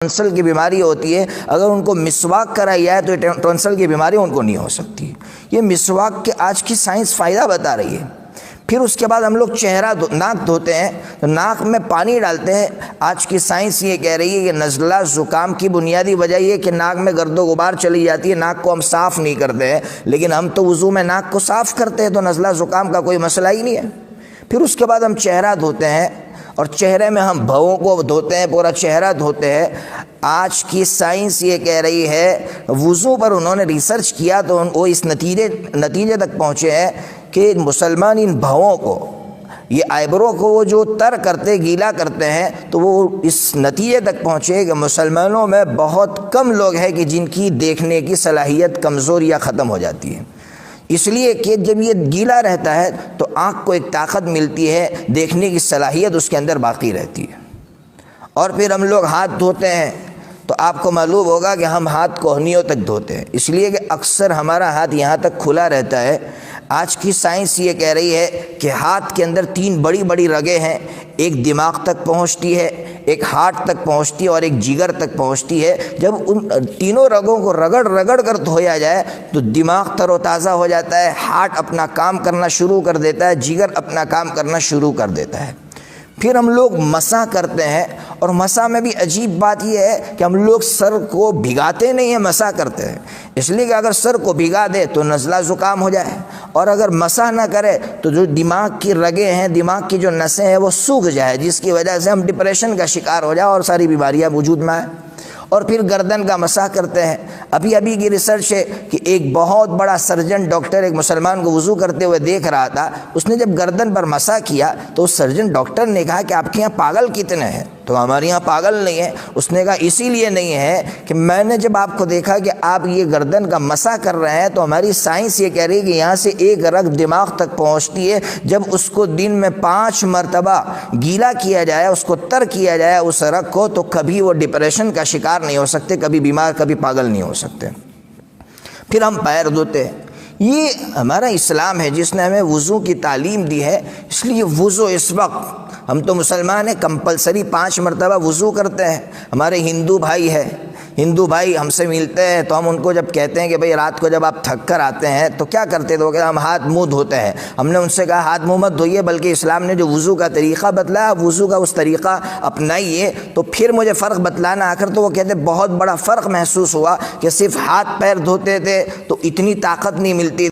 ٹونسل کی بیماری ہوتی ہے، اگر ان کو مسواک کرائی جائے تو یہ ٹونسل کی بیماری ان کو نہیں ہو سکتی۔ یہ مسواک کے آج کی سائنس فائدہ بتا رہی ہے۔ پھر اس کے بعد ہم لوگ ناک دھوتے ہیں تو ناک میں پانی ڈالتے ہیں۔ آج کی سائنس یہ کہہ رہی ہے کہ نزلہ زکام کی بنیادی وجہ یہ کہ ناک میں گرد و غبار چلی جاتی ہے، ناک کو ہم صاف نہیں کرتے ہیں، لیکن ہم تو وضو میں ناک کو صاف کرتے ہیں، تو نزلہ زکام کا کوئی مسئلہ ہی نہیں ہے۔ پھر اس کے بعد ہم چہرہ دھوتے ہیں، اور چہرے میں ہم بھووں کو دھوتے ہیں، پورا چہرہ دھوتے ہیں۔ آج کی سائنس یہ کہہ رہی ہے، وضو پر انہوں نے ریسرچ کیا تو وہ اس نتیجے تک پہنچے ہیں کہ مسلمان ان بھووں کو، یہ آئیبرو کو وہ جو تر کرتے گیلا کرتے ہیں، تو وہ اس نتیجے تک پہنچے کہ مسلمانوں میں بہت کم لوگ ہیں کہ جن کی دیکھنے کی صلاحیت کمزور یا ختم ہو جاتی ہے، اس لیے کہ جب یہ گیلا رہتا ہے تو آنکھ کو ایک طاقت ملتی ہے، دیکھنے کی صلاحیت اس کے اندر باقی رہتی ہے۔ اور پھر ہم لوگ ہاتھ دھوتے ہیں تو آپ کو معلوم ہوگا کہ ہم ہاتھ کوہنیوں تک دھوتے ہیں، اس لیے کہ اکثر ہمارا ہاتھ یہاں تک کھلا رہتا ہے۔ آج کی سائنس یہ کہہ رہی ہے کہ ہاتھ کے اندر 3 بڑی بڑی رگیں ہیں، ایک دماغ تک پہنچتی ہے، ایک ہارٹ تک پہنچتی ہے اور ایک جگر تک پہنچتی ہے۔ جب ان تینوں رگوں کو رگڑ کر دھویا جائے تو دماغ تر و تازہ ہو جاتا ہے، ہارٹ اپنا کام کرنا شروع کر دیتا ہے، جگر اپنا کام کرنا شروع کر دیتا ہے۔ پھر ہم لوگ مسح کرتے ہیں، اور مسح میں بھی عجیب بات یہ ہے کہ ہم لوگ سر کو بھگاتے نہیں ہیں، مسح کرتے ہیں، اس لیے کہ اگر سر کو بھگا دے تو نزلہ زکام ہو جائے، اور اگر مسح نہ کرے تو جو دماغ کی رگیں ہیں، دماغ کی جو نسیں ہیں وہ سوکھ جائے، جس کی وجہ سے ہم ڈپریشن کا شکار ہو جائے اور ساری بیماریاں وجود میں آئیں۔ اور پھر گردن کا مسح کرتے ہیں۔ ابھی کی ریسرچ ہے کہ ایک بہت بڑا سرجن ڈاکٹر ایک مسلمان کو وضو کرتے ہوئے دیکھ رہا تھا، اس نے جب گردن پر مسح کیا تو اس سرجن ڈاکٹر نے کہا کہ آپ کے یہاں پاگل کتنے ہیں؟ تو ہمارے یہاں پاگل نہیں ہے۔ اس نے کہا اسی لیے نہیں ہے کہ میں نے جب آپ کو دیکھا کہ آپ یہ گردن کا مسح کر رہے ہیں تو ہماری سائنس یہ کہہ رہی ہے کہ یہاں سے ایک رگ دماغ تک پہنچتی ہے، جب اس کو دن میں 5 مرتبہ گیلا کیا جائے، اس کو تر کیا جائے اس رگ کو، تو کبھی وہ ڈپریشن کا شکار نہیں ہو سکتے، کبھی بیمار، کبھی پاگل نہیں ہو سکتے۔ پھر ہم پیر دھوتے ہیں۔ یہ ہمارا اسلام ہے جس نے ہمیں وضو کی تعلیم دی ہے، اس لیے وضو اس وقت ہم تو مسلمان ہیں، کمپلسری 5 مرتبہ وضو کرتے ہیں۔ ہمارے ہندو بھائی ہم سے ملتے ہیں تو ہم ان کو جب کہتے ہیں کہ بھئی رات کو جب آپ تھک کر آتے ہیں تو کیا کرتے تو کہ ہم ہاتھ منہ دھوتے ہیں۔ ہم نے ان سے کہا ہاتھ منہ مت دھوئیے، بلکہ اسلام نے جو وضو کا طریقہ بتلایا، وضو کا اس طریقہ اپنائیے۔ تو پھر مجھے فرق بتلانا آ کر تو وہ کہتے بہت بڑا فرق محسوس ہوا کہ صرف ہاتھ پیر دھوتے تھے تو اتنی طاقت نہیں ملتی